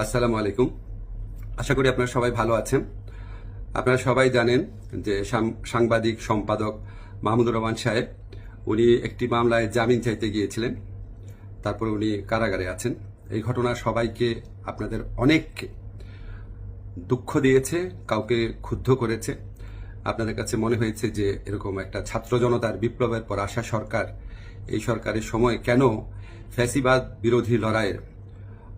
আসসালামু আলাইকুম। আশা করি আপনারা সবাই ভালো আছেন। আপনারা সবাই জানেন যে সাংবাদিক সম্পাদক মাহমুদুর রহমান সাহেব উনি একটি মামলায় জামিন চাইতে গিয়েছিলেন, তারপর উনি কারাগারে আছেন। এই ঘটনা সবাইকে, আপনাদের অনেককে দুঃখ দিয়েছে, কাউকে ক্ষুব্ধ করেছে। আপনাদের কাছে মনে হয়েছে যে এরকম একটা ছাত্র জনতার বিপ্লবের পর আসা সরকার, এই সরকারের সময় কেন ফ্যাসিবাদ বিরোধী লড়াইয়ের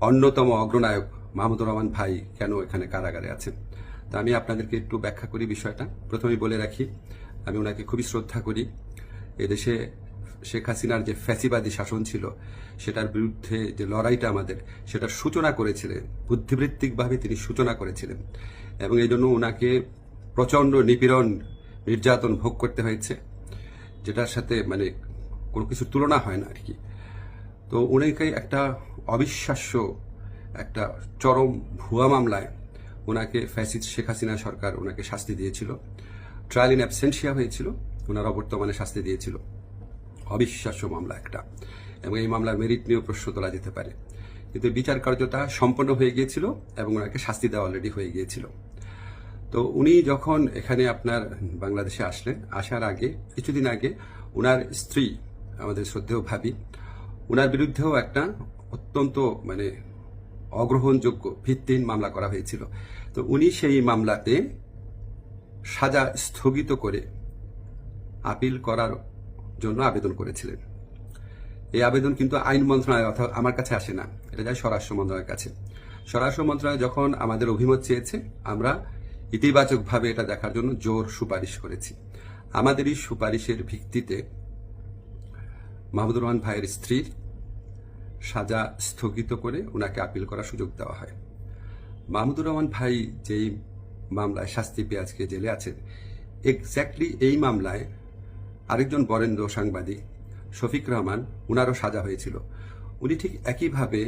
অন্যতম অগ্রনায়ক মাহমুদুর রহমান ভাই কেন এখানে কারাগারে আছেন। তা আমি আপনাদেরকে একটু ব্যাখ্যা করি বিষয়টা। প্রথমেই বলে রাখি, আমি ওনাকে খুবই শ্রদ্ধা করি। এদেশে শেখ হাসিনার যে ফ্যাসিবাদী শাসন ছিল, সেটার বিরুদ্ধে যে লড়াইটা আমাদের, সেটার সূচনা করেছিলেন, বুদ্ধিবৃত্তিকভাবে তিনি সূচনা করেছিলেন, এবং এই জন্য ওনাকে প্রচণ্ড নিপীড়ন, নির্যাতন ভোগ করতে হয়েছে, যেটার সাথে কোনো কিছুর তুলনা হয় না আর কি। তো ওনাকে একটা অবিশ্বাস্য একটা চরম ভুয়া মামলায় ওনাকে ফ্যাসিস্ট শেখ হাসিনা সরকার ওনাকে শাস্তি দিয়েছিল। ট্রায়াল ইন অ্যাবসেন্সিয়া হয়েছিল, ওনার অবর্তমানে শাস্তি দিয়েছিল। অবিশ্বাস্য মামলা একটা, এবং এই মামলার মেরিট নিয়েও প্রশ্ন তোলা যেতে পারে, কিন্তু বিচার কার্যটা সম্পন্ন হয়ে গিয়েছিল এবং ওনাকে শাস্তি দেওয়া অলরেডি হয়ে গিয়েছিল। তো উনি যখন এখানে আপনার বাংলাদেশে আসলেন, আসার আগে কিছুদিন আগে ওনার স্ত্রী, আমাদের শ্রদ্ধেয় ভাবি, ওনার বিরুদ্ধেও একটা অত্যন্ত অগ্রহণযোগ্য ভিত্তিহীন মামলা করা হয়েছিল। তো উনি সেই মামলাতে সাজা স্থগিত করে আপিল করার জন্য আবেদন করেছিলেন। এই আবেদন কিন্তু আইন মন্ত্রণালয় অর্থাৎ আমার কাছে আসে না, এটা যায় স্বরাষ্ট্র মন্ত্রণালয়ের কাছে। স্বরাষ্ট্র মন্ত্রণালয় যখন আমাদের অভিমত চেয়েছে, আমরা ইতিবাচকভাবে এটা দেখার জন্য জোর সুপারিশ করেছি। আমাদের এই সুপারিশের ভিত্তিতে মাহমুদুর রহমান ভাইয়ের স্ত্রীর সাজা স্থগিত করে ওনাকে আপিল করার সুযোগ দেওয়া হয়। মাহমুদুর রহমান ভাই যেই মামলায় শাস্তি পেয়ে আজকে জেলে আছেন, এক্স্যাক্টলি এই মামলায় আরেকজন বরেন্দ্র সাংবাদিক শফিক রহমান, ওনারও সাজা হয়েছিল। উনি ঠিক একইভাবে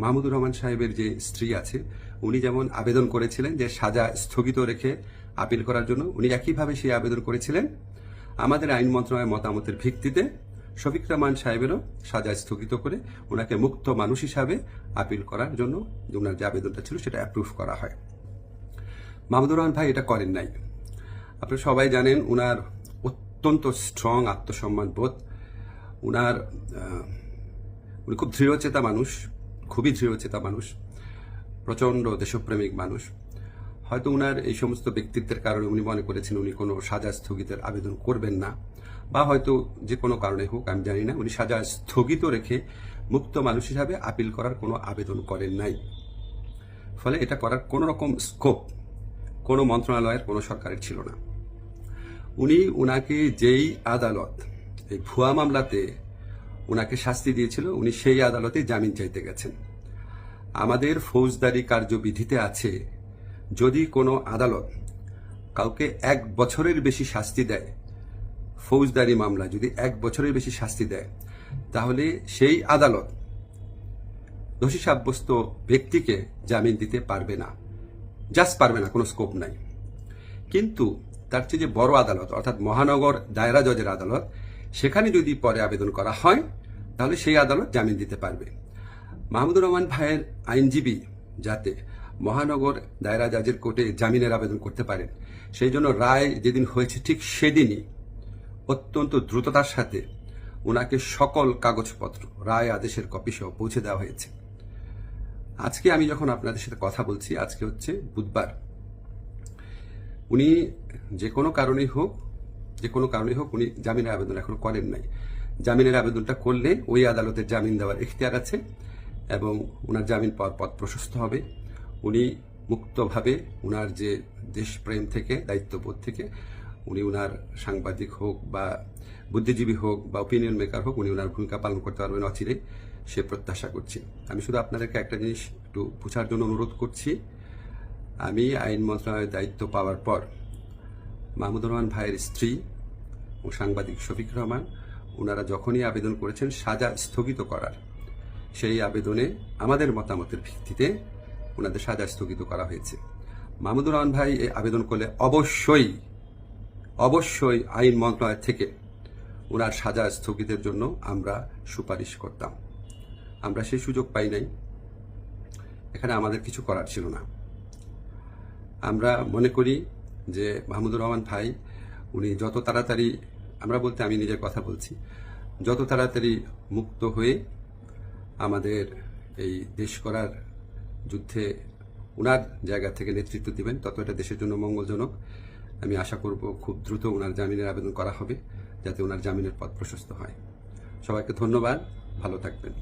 মাহমুদুর রহমান সাহেবের যে স্ত্রী আছে, উনি যেমন আবেদন করেছিলেন যে সাজা স্থগিত রেখে আপিল করার জন্য, উনি একইভাবে সেই আবেদন করেছিলেন। আমাদের আইন মন্ত্রণালয়ের মতামতের ভিত্তিতে শফিক রহমান সাহেবেরও সাজা স্থগিত করে ওনাকে মুক্ত মানুষ হিসাবে আপিল করার জন্য ওনার যে আবেদনটা ছিল সেটা অ্যাপ্রুভ করা হয়। মাহমুদুর রহমান ভাই এটা করেন নাই। আপনারা সবাই জানেন ওনার অত্যন্ত স্ট্রং আত্মসম্মান বোধ, উনি খুব দৃঢ়চেতা মানুষ, খুবই দৃঢ়চেতা মানুষ, প্রচণ্ড দেশপ্রেমিক মানুষ। হয়তো উনার এই সমস্ত ব্যক্তিত্বের কারণে উনি মনে করেছেন উনি কোনো সাজা স্থগিতের আবেদন করবেন না, বা হয়তো যে কোনো কারণে হোক, আমি জানি না, উনি সাজা স্থগিত রেখে মুক্ত মানুষ হিসাবে আপিল করার কোনো আবেদন করেন নাই। ফলে এটা করার কোনো রকম স্কোপ কোনো মন্ত্রণালয়ের, কোনো সরকারের ছিল না। উনাকে যেই আদালত এই ভুয়া মামলাতে উনাকে শাস্তি দিয়েছিল, উনি সেই আদালতে জামিন চাইতে গেছেন। আমাদের ফৌজদারি কার্যবিধিতে আছে, যদি কোনো আদালত কাউকে 1 বছরের বেশি শাস্তি দেয়, ফৌজদারি মামলা যদি 1 বছরের বেশি শাস্তি দেয়, তাহলে সেই আদালত দোষী সাব্যস্ত ব্যক্তিকে জামিন দিতে পারবে না, জাস্ট পারবে না, কোনো স্কোপ নাই। কিন্তু তার চেয়ে যে বড় আদালত অর্থাৎ মহানগর দায়রা জজের আদালত, সেখানে যদি পরে আবেদন করা হয়, তাহলে সেই আদালত জামিন দিতে পারবে। মাহমুদুর রহমান ভাইয়ের আইনজীবী যাতে মহানগর দায়রা জজের কোর্টে জামিনের আবেদন করতে পারেন, সেই জন্য রায় যেদিন হয়েছে ঠিক সেদিনই অত্যন্ত দ্রুততার সাথে ওনাকে সকল কাগজপত্র, রায় আদেশের কপি সহ পৌঁছে দেওয়া হয়েছে। আজকে আমি যখন আপনাদের সাথে কথা বলছি, আজকে হচ্ছে বুধবার, উনি যে কোনো কারণেই হোক উনি জামিনের আবেদন এখনো করেন নাই। জামিনের আবেদনটা করলে ওই আদালতের জামিন দেওয়ার এখতিয়ার আছে এবং ওনার জামিন পাওয়ার পথ প্রশস্ত হবে। উনি মুক্তভাবে ওনার যে দেশপ্রেম থেকে, দায়িত্ববোধ থেকে, উনি ওনার সাংবাদিক হোক বা বুদ্ধিজীবী হোক বা ওপিনিয়ন মেকার হোক, উনি ওনার ভূমিকা পালন করতে পারবেন অচিরে, সে প্রত্যাশা করছি। আমি শুধু আপনাদেরকে একটা জিনিস একটু বোঝার জন্য অনুরোধ করছি। আমি আইন মন্ত্রণালয়ের দায়িত্ব পাওয়ার পর মাহমুদুর রহমান ভাইয়ের স্ত্রী ও সাংবাদিক শফিক রহমান, ওনারা যখনই আবেদন করেছেন সাজা স্থগিত করার, সেই আবেদনে আমাদের মতামতের ভিত্তিতে ওনাদের সাজা স্থগিত করা হয়েছে। মাহমুদুর রহমান ভাই এই আবেদন করলে অবশ্যই আইন মন্ত্রণালয় থেকে ওনার সাজা স্থগিতের জন্য আমরা সুপারিশ করতাম। আমরা সেই সুযোগ পাই নাই। এখানে আমাদের কিছু করার ছিল না। আমরা মনে করি যে মাহমুদুর রহমান ভাই উনি যত তাড়াতাড়ি, আমরা বলতে আমি নিজের কথা বলছি, যত তাড়াতাড়ি মুক্ত হয়ে আমাদের এই দেশ করার যুদ্ধে উনার জায়গা থেকে নেতৃত্ব দিবেন, তত এটা দেশের জন্য মঙ্গলজনক। আমি আশা করব খুব দ্রুত ওনার জামিনের আবেদন করা হবে, যাতে ওনার জামিনের পথ প্রশস্ত হয়। সবাইকে ধন্যবাদ, ভালো থাকবেন।